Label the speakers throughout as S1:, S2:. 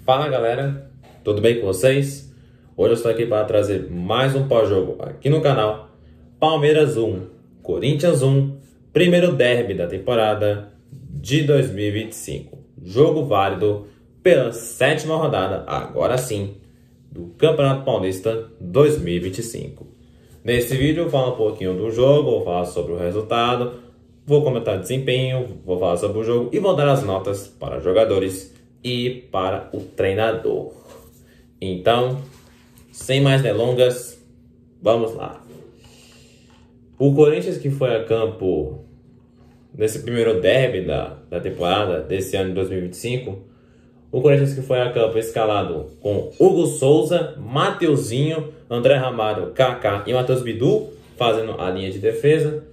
S1: Fala galera, tudo bem com vocês? Hoje eu estou aqui para trazer mais um pós-jogo aqui no canal. Palmeiras 1, Corinthians 1, primeiro derby da temporada de 2025. Jogo válido pela 7ª rodada, agora sim, do Campeonato Paulista 2025. Nesse vídeo eu falo um pouquinho do jogo, vou falar sobre o resultado, vou comentar desempenho, vou falar sobre o jogo e vou dar as notas para jogadores e para o treinador. Então, sem mais delongas, vamos lá. O Corinthians, que foi a campo nesse primeiro derby da temporada desse ano de 2025, o Corinthians que foi a campo escalado com Hugo Souza, Mateuzinho, André Ramalho, Kaká e Matheus Bidu fazendo a linha de defesa.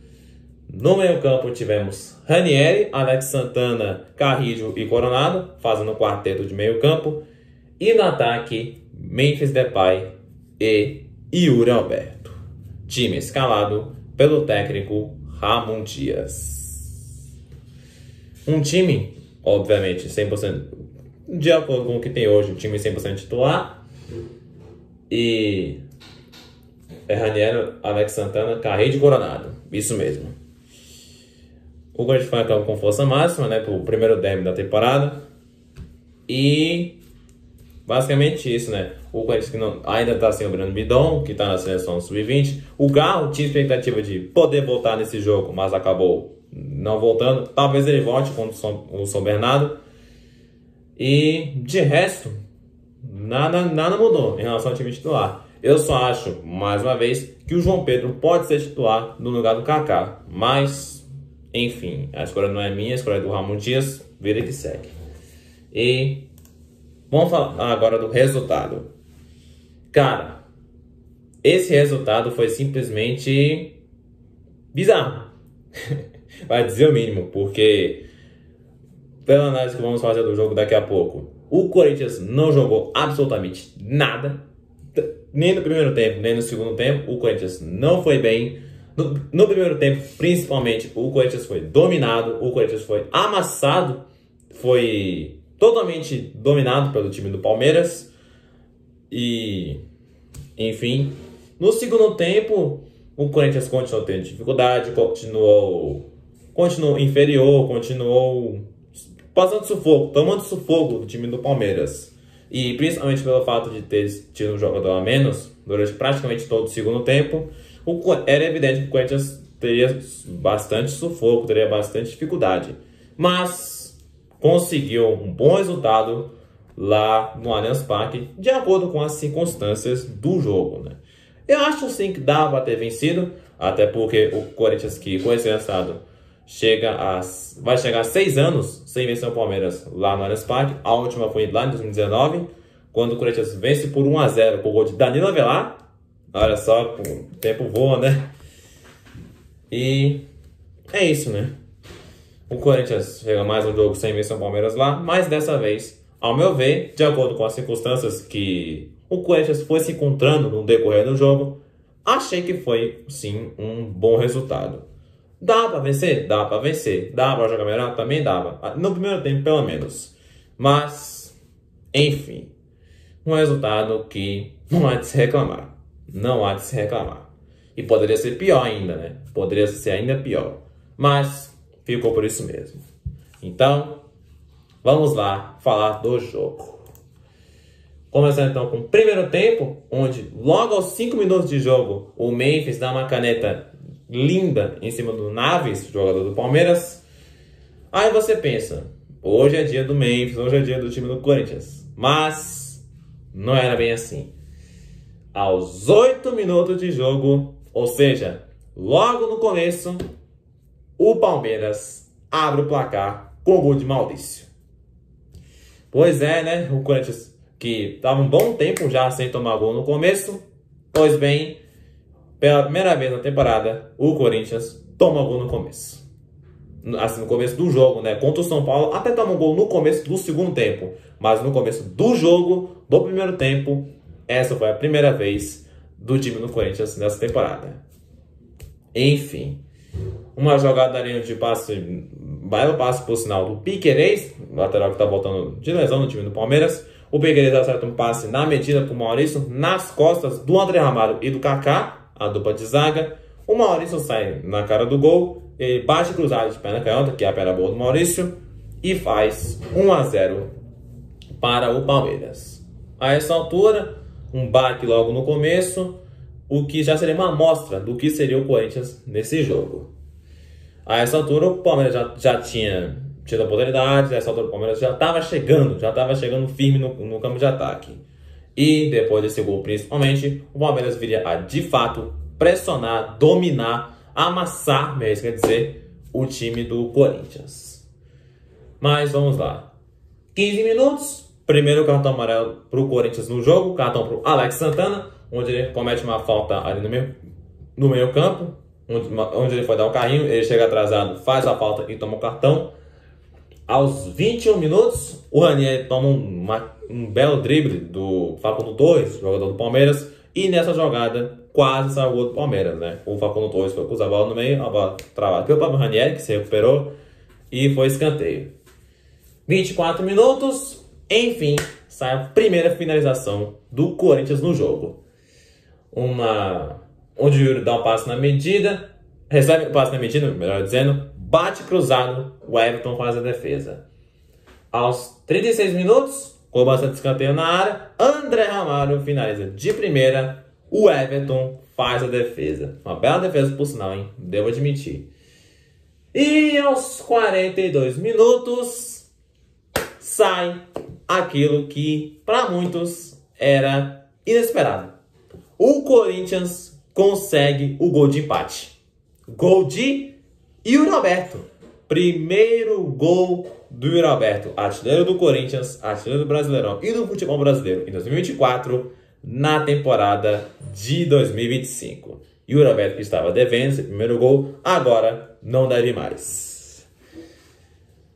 S1: No meio campo tivemos Ranieri, Alex Santana, Carrillo e Coronado fazendo o quarteto de meio campo. E no ataque, Memphis Depay e Yuri Alberto. Time escalado pelo técnico Ramon Dias. Um time, obviamente, 100% de acordo com o que tem hoje, um time 100% titular. E é Ranieri, Alex Santana, Carrillo e Coronado. Isso mesmo. O Corinthians foi a campo com força máxima, né, para o primeiro derby da temporada. E basicamente isso, né? O Corinthians que ainda está sem o Breno Bidon, que está na seleção sub-20. O Garro tinha expectativa de poder voltar nesse jogo, mas acabou não voltando. Talvez ele volte contra o São Bernardo. E de resto, nada mudou em relação ao time titular. Eu só acho, mais uma vez, que o João Pedro pode ser titular no lugar do Kaká. Mas, enfim, a escolha não é minha, a escolha é do Ramon Dias, vida que segue. E vamos falar agora do resultado. Cara, esse resultado foi simplesmente bizarro. Vai dizer o mínimo, porque pela análise que vamos fazer do jogo daqui a pouco, o Corinthians não jogou absolutamente nada. Nem no primeiro tempo, nem no segundo tempo. O Corinthians não foi bem. No primeiro tempo, principalmente, o Corinthians foi dominado. O Corinthians foi amassado. Foi totalmente dominado pelo time do Palmeiras. E, enfim, no segundo tempo, o Corinthians continuou tendo dificuldade, continuou inferior, continuou passando sufoco, tomando sufoco do time do Palmeiras. E principalmente pelo fato de ter tido um jogador a menos durante praticamente todo o segundo tempo, era evidente que o Corinthians teria bastante sufoco, teria bastante dificuldade. Mas conseguiu um bom resultado lá no Allianz Parque, de acordo com as circunstâncias do jogo, né? Eu acho sim que dava para ter vencido, até porque o Corinthians, que com esse resultado vai chegar a 6 anos sem vencer o Palmeiras lá no Allianz Parque. A última foi lá em 2019, quando o Corinthians vence por 1-0 com o gol de Danilo Avelar. Olha só, o tempo voa, né? E é isso, né? O Corinthians chega mais um jogo sem vencer o Palmeiras lá, mas dessa vez, ao meu ver, de acordo com as circunstâncias que o Corinthians foi se encontrando no decorrer do jogo, achei que foi, sim, um bom resultado. Dá pra vencer? Dá pra vencer. Dá pra jogar melhor? Também dava. No primeiro tempo, pelo menos. Mas, enfim, um resultado que não há de se reclamar. Não há de se reclamar. E poderia ser pior ainda, né? Poderia ser ainda pior. Mas ficou por isso mesmo. Então, vamos lá falar do jogo. Começando então com o primeiro tempo, onde logo aos 5 minutos de jogo, o Memphis dá uma caneta linda em cima do Naves, jogador do Palmeiras. Aí você pensa, hoje é dia do Memphis, hoje é dia do time do Corinthians. Mas não era bem assim. Aos 8 minutos de jogo, ou seja, logo no começo, o Palmeiras abre o placar com o gol de Maurício. Pois é, né? O Corinthians, que estava um bom tempo já sem tomar gol no começo, pois bem, pela primeira vez na temporada, o Corinthians toma gol no começo. Assim, no começo do jogo, né? Contra o São Paulo, até toma um gol no começo do segundo tempo. Mas no começo do jogo, do primeiro tempo, essa foi a primeira vez do time do Corinthians nessa temporada. Enfim, uma jogada ali de passe, belo passe por sinal do Piquerez, lateral que está voltando de lesão no time do Palmeiras, O Piquerez acerta um passe na medida para o Maurício, nas costas do André Ramalho e do Kaká, a dupla de zaga. O Maurício sai na cara do gol, ele bate cruzado de perna canhota, que é a perna boa do Maurício, e faz 1-0 para o Palmeiras. A essa altura, um baque logo no começo, o que já seria uma amostra do que seria o Corinthians nesse jogo. A essa altura, o Palmeiras já tinha tido oportunidades, a essa altura o Palmeiras já estava chegando firme no campo de ataque. E depois desse gol, principalmente, o Palmeiras viria a, de fato, pressionar, dominar, amassar, mesmo quer dizer, o time do Corinthians. Mas vamos lá. 15 minutos, primeiro cartão amarelo para o Corinthians no jogo, cartão para o Alex Santana, onde ele comete uma falta ali no meio campo, onde ele foi dar um carrinho, ele chega atrasado, faz a falta e toma o cartão. Aos 21 minutos, o Ranieri toma um belo drible do Facundo Torres, jogador do Palmeiras, e nessa jogada quase saiu o gol do Palmeiras, né? O Facundo Torres foi cruzar a bola no meio, a bola travada pelo próprio Ranieri, que se recuperou, e foi escanteio. 24 minutos, enfim, sai a primeira finalização do Corinthians no jogo. Onde o Yuri dá um passe na medida, recebe um passe na medida, melhor dizendo, bate cruzado, o Everton faz a defesa. Aos 36 minutos, com bastante escanteio na área, André Ramalho finaliza de primeira, o Everton faz a defesa. Uma bela defesa por sinal, hein? Devo admitir. E aos 42 minutos, sai aquilo que para muitos era inesperado. O Corinthians consegue o gol de empate. Gol de Yuri Alberto. Primeiro gol do Yuri Alberto, artilheiro do Corinthians, artilheiro do Brasileirão e do futebol brasileiro em 2024, na temporada de 2025. Yuri Alberto, que estava devendo esse primeiro gol, agora não deve mais.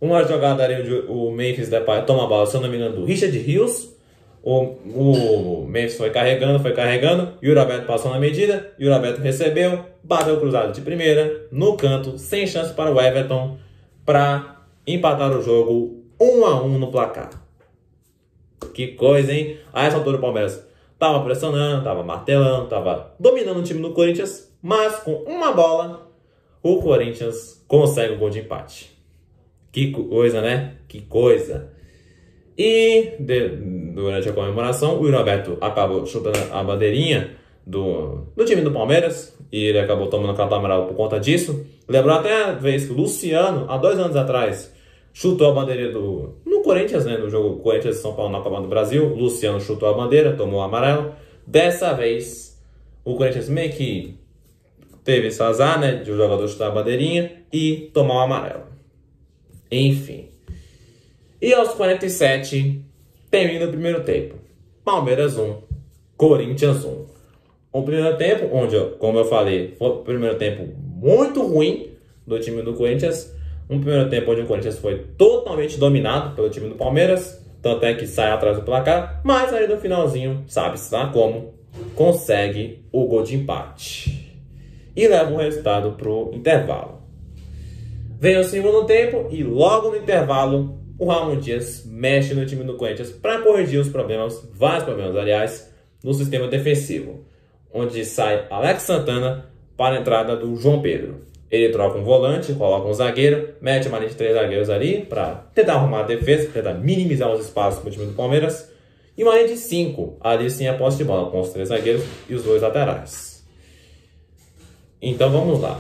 S1: Uma jogada ali onde o Memphis Depay toma a bola, se eu não me engano, do Richard Rios. O Memphis foi carregando, Yuri Alberto passou na medida, Yuri Alberto recebeu, bateu cruzado de primeira, no canto, sem chance para o Everton, para empatar o jogo 1-1 no placar. Que coisa, hein? A essa altura o Palmeiras estava pressionando, estava martelando, estava dominando o time do Corinthians, mas com uma bola, o Corinthians consegue o gol de empate. Que coisa, né? Que coisa. E durante a comemoração, o Yuri Alberto acabou chutando a bandeirinha do time do Palmeiras, e ele acabou tomando cartão amarelo por conta disso. Lembrou até a vez que o Luciano, há 2 anos atrás, chutou a bandeirinha no Corinthians, né, no jogo Corinthians e São Paulo na Copa do Brasil. O Luciano chutou a bandeira, tomou o amarelo. Dessa vez, o Corinthians meio que teve esse azar, né, de o jogador chutar a bandeirinha e tomar o amarelo. Enfim. E aos 47, termina o primeiro tempo. Palmeiras 1, Corinthians 1. Um primeiro tempo onde, como eu falei, foi um primeiro tempo muito ruim do time do Corinthians. Um primeiro tempo onde o Corinthians foi totalmente dominado pelo time do Palmeiras. Tanto é que sai atrás do placar. Mas aí no finalzinho, sabe-se lá como, consegue o gol de empate. E leva o resultado para o intervalo. Vem o segundo tempo e logo no intervalo, o Ramon Dias mexe no time do Corinthians para corrigir os problemas, vários problemas, aliás, no sistema defensivo, onde sai Alex Santana para a entrada do João Pedro. Ele troca um volante, coloca um zagueiro, mete uma linha de 3 zagueiros ali para tentar arrumar a defesa, tentar minimizar os espaços para o time do Palmeiras, e uma linha de 5, ali sim a posse de bola, com os 3 zagueiros e os 2 laterais. Então vamos lá.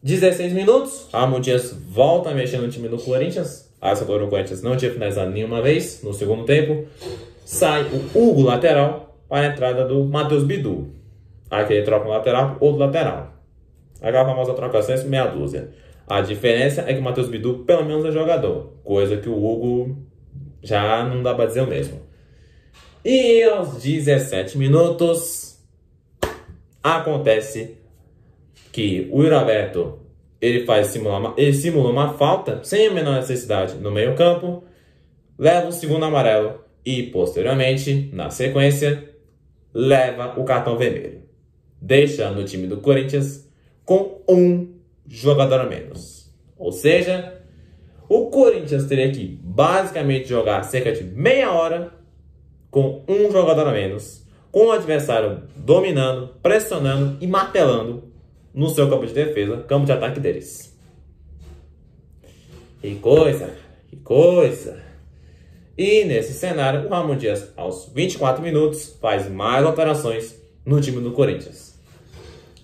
S1: 16 minutos, Ramon Dias volta a mexer no time do Corinthians. Essa altura o Corinthians não tinha finalizado nenhuma vez no segundo tempo. Sai o Hugo lateral para a entrada do Matheus Bidu. Aqui ele troca um lateral, outro lateral. Aquela famosa trocação é meia dúzia. A diferença é que o Matheus Bidu pelo menos é jogador, coisa que o Hugo já não dá para dizer o mesmo. E aos 17 minutos acontece que o Yuri Alberto ele simula uma falta sem a menor necessidade no meio campo, leva o segundo amarelo e posteriormente, na sequência, leva o cartão vermelho, deixando o time do Corinthians com um jogador a menos. Ou seja, o Corinthians teria que basicamente jogar cerca de meia hora com um jogador a menos, com o adversário dominando, pressionando e martelando no seu campo de defesa, campo de ataque deles. Que coisa, que coisa. E nesse cenário, o Ramon Dias, aos 24 minutos, faz mais alterações no time do Corinthians.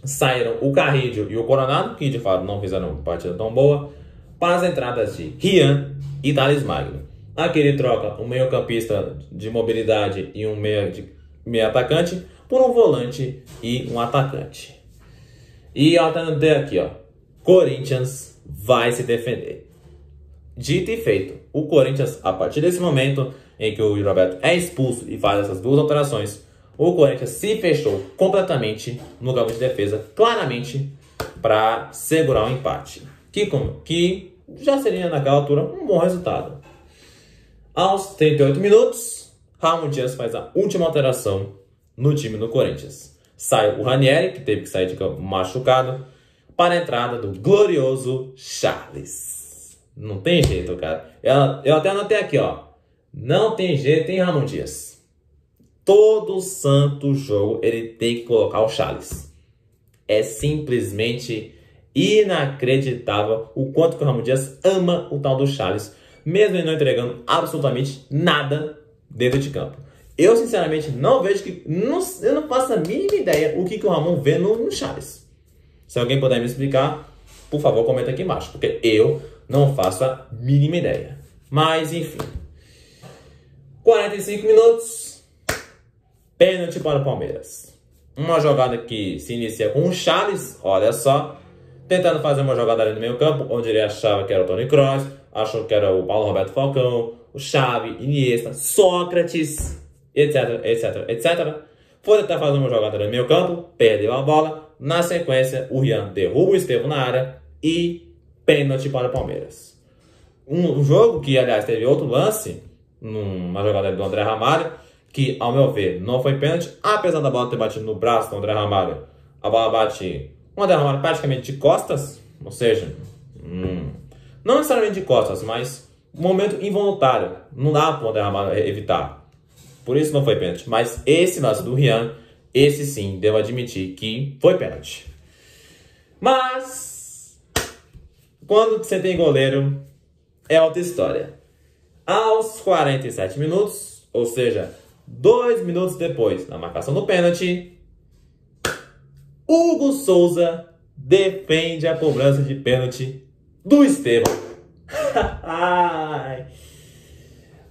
S1: Saíram o Carrillo e o Coronado, que de fato não fizeram uma partida tão boa, para as entradas de Rian e Thales Magno. Aqui ele troca um meio-campista de mobilidade e um meio atacante por um volante e um atacante. E alternativa aqui, ó, Corinthians vai se defender. Dito e feito, o Corinthians, a partir desse momento em que o Yuri Alberto é expulso e faz essas duas alterações, o Corinthians se fechou completamente no campo de defesa, claramente para segurar o empate, que já seria naquela altura um bom resultado. Aos 38 minutos, Ramon Dias faz a última alteração no time do Corinthians. Sai o Ranieri, que teve que sair de campo machucado, para a entrada do glorioso Charles. Não tem jeito, cara. Eu até anotei aqui, ó. Não tem jeito, hein, Ramon Dias? Todo santo jogo ele tem que colocar o Charles. É simplesmente inacreditável o quanto que o Ramon Dias ama o tal do Charles, mesmo ele não entregando absolutamente nada dentro de campo. Eu, sinceramente, não vejo que... eu não faço a mínima ideia o que o Ramon vê no Charles. Se alguém puder me explicar, por favor, comenta aqui embaixo, porque eu não faço a mínima ideia. Mas, enfim. 45 minutos. Pênalti para o Palmeiras. Uma jogada que se inicia com o Charles, olha só, tentando fazer uma jogada ali no meio campo, onde ele achava que era o Toni Kroos, achou que era o Paulo Roberto Falcão, o Xavi, Iniesta, Sócrates, etc, etc, etc. Foi tentar fazer uma jogada ali no meio campo, perdeu a bola. Na sequência, o Rian derruba o Estevão na área e pênalti para o Palmeiras. Um jogo que, aliás, teve outro lance, numa jogada do André Ramalho, que, ao meu ver, não foi pênalti, apesar da bola ter batido no braço do André Ramalho. A bola bate o André Ramalho praticamente de costas, ou seja, não necessariamente de costas, mas um momento involuntário. Não dá para o André Ramalho evitar. Por isso não foi pênalti. Mas esse lance do Rian, esse sim, devo admitir que foi pênalti. Mas quando você tem goleiro, é outra história. Aos 47 minutos, ou seja, 2 minutos depois da marcação do pênalti, Hugo Souza defende a cobrança de pênalti do Estevão.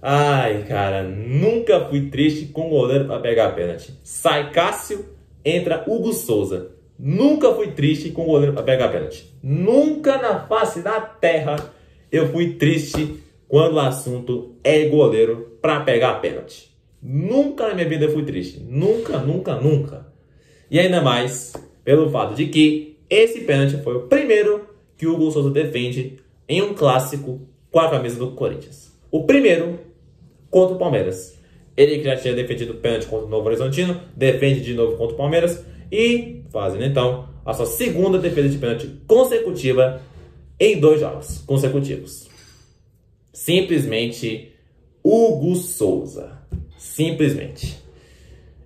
S1: Ai, cara, nunca fui triste com goleiro para pegar pênalti. Sai Cássio, entra Hugo Souza. Nunca fui triste com goleiro para pegar pênalti. Nunca na face da terra eu fui triste quando o assunto é goleiro para pegar pênalti. Nunca na minha vida eu fui triste. Nunca, nunca, nunca. E ainda mais pelo fato de que esse pênalti foi o primeiro que o Hugo Souza defende em um clássico com a camisa do Corinthians. O primeiro contra o Palmeiras. Ele que já tinha defendido o pênalti contra o Novo Horizontino, defende de novo contra o Palmeiras e fazendo então a sua segunda defesa de pênalti consecutiva em 2 jogos consecutivos. Simplesmente Hugo Souza. Simplesmente.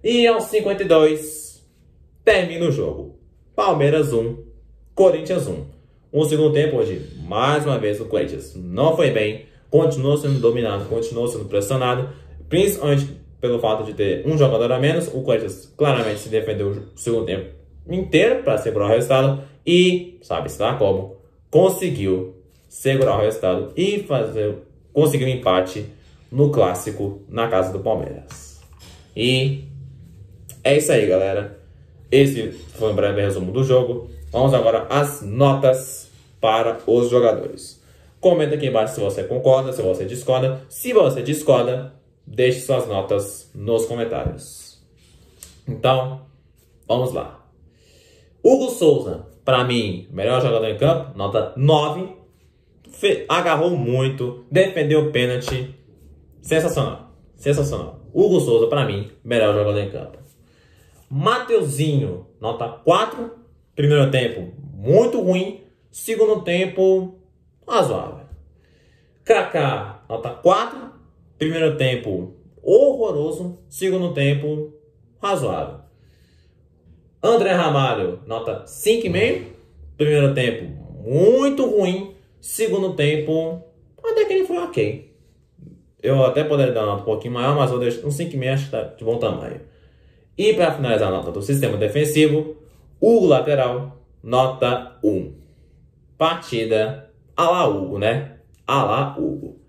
S1: E aos 52 termina o jogo. Palmeiras 1, Corinthians 1. Um segundo tempo hoje, mais uma vez, o Corinthians não foi bem, continuou sendo dominado, continuou sendo pressionado, principalmente pelo fato de ter um jogador a menos. O Corinthians claramente se defendeu o segundo tempo inteiro para segurar o resultado e, sabe-se lá como, conseguiu segurar o resultado e conseguir um empate no clássico na casa do Palmeiras. E é isso aí, galera. Esse foi um breve resumo do jogo. Vamos agora às notas para os jogadores. Comenta aqui embaixo se você concorda, se você discorda. Se você discorda, deixe suas notas nos comentários. Então, vamos lá. Hugo Souza, para mim, melhor jogador em campo, nota 9. Agarrou muito, defendeu o pênalti. Sensacional, sensacional. Hugo Souza, para mim, melhor jogador em campo. Mateuzinho, nota 4. Primeiro tempo, muito ruim. Segundo tempo, razoável. Kaká, nota 4. Primeiro tempo, horroroso. horroroso, segundo tempo razoável. André Ramalho, nota 5,5. Primeiro tempo muito ruim, segundo tempo até que ele foi ok. Eu até poderia dar uma nota um pouquinho maior, mas eu deixo um 5,5, acho que está de bom tamanho. E para finalizar a nota do sistema defensivo, Hugo lateral, nota 1. Partida a la Hugo, né? A la Hugo.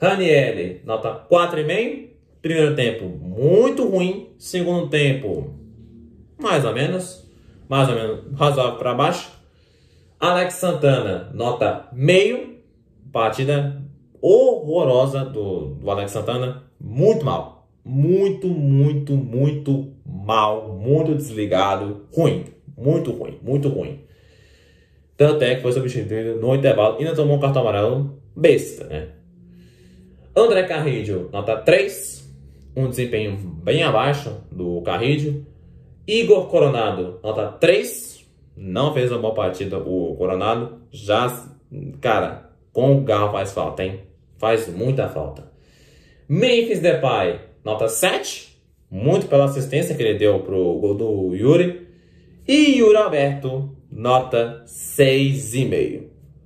S1: Ranieri, nota 4,5. Primeiro tempo muito ruim, segundo tempo mais ou menos razoável para baixo. Alex Santana, nota meio. Partida horrorosa do Alex Santana. Muito mal. Muito mal. Muito desligado. Ruim. Muito ruim. Tanto é que foi substituído no intervalo e ainda tomou um cartão amarelo besta, né? André Carrillo, nota 3. Um desempenho bem abaixo do Carrillo. Igor Coronado, nota 3. Não fez uma boa partida o Coronado. Já, cara, com o garro faz falta, hein? Faz muita falta. Memphis Depay, nota 7. Muito pela assistência que ele deu pro gol do Yuri. E Yuri Alberto, nota 6,5.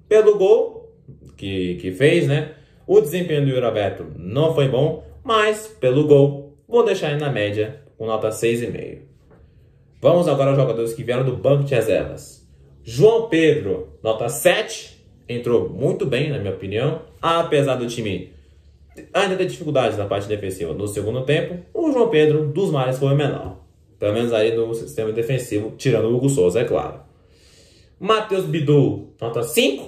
S1: Pelo gol que fez, né? O desempenho do Yuri Alberto não foi bom, mas pelo gol, vou deixar ele na média com nota 6,5. Vamos agora aos jogadores que vieram do banco de reservas. João Pedro, nota 7. Entrou muito bem, na minha opinião. Apesar do time ainda ter dificuldades na parte defensiva no segundo tempo, o João Pedro, dos males, foi o menor. Pelo menos aí no sistema defensivo, tirando o Hugo Souza, é claro. Matheus Bidu, nota 5.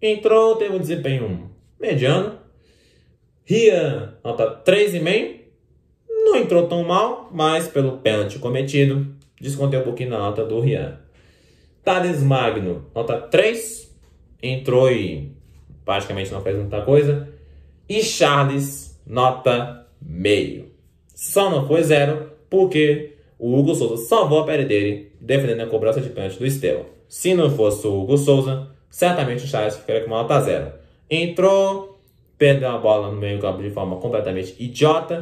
S1: Entrou, teve um desempenho mediano. Rian, nota 3,5. Não entrou tão mal, mas pelo pênalti cometido, descontei um pouquinho na nota do Rian. Thales Magno, nota 3. Entrou e praticamente não fez muita coisa. E Charles, nota meio. Só não foi 0 porque o Hugo Souza salvou a pele dele defendendo a cobrança de pênalti do Estevão. Se não fosse o Hugo Souza, certamente o Charles ficaria com uma nota 0. Entrou, perdeu a bola no meio campo de forma completamente idiota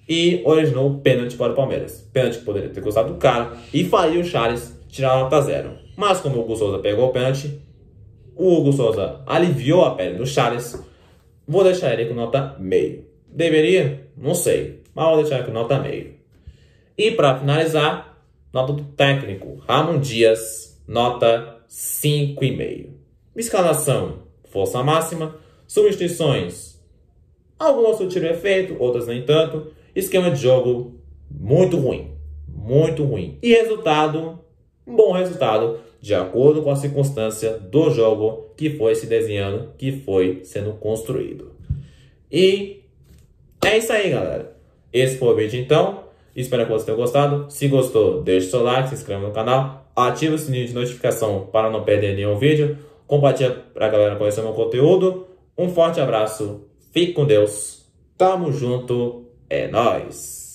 S1: e originou o pênalti para o Palmeiras. Pênalti que poderia ter custado o cara e faria o Charles tirar a nota 0. Mas como o Hugo Souza pegou o pênalti, o Hugo Souza aliviou a pele do Charles. Vou deixar ele com nota meio. Deveria? Não sei. Mas vou deixar ele com nota meio. E para finalizar, nota do técnico Ramon Dias, nota 5,5. Escalação, força máxima. Substituições, algumas surtiram efeito, outras nem tanto. Esquema de jogo, muito ruim. E resultado, um bom resultado, de acordo com a circunstância do jogo que foi se desenhando, que foi sendo construído. E é isso aí, galera. Esse foi o vídeo então. Espero que vocês tenham gostado. Se gostou, deixe seu like, se inscreva no canal, ative o sininho de notificação para não perder nenhum vídeo. Compartilhe para a galera conhecer meu conteúdo. Um forte abraço. Fique com Deus. Tamo junto. É nóis.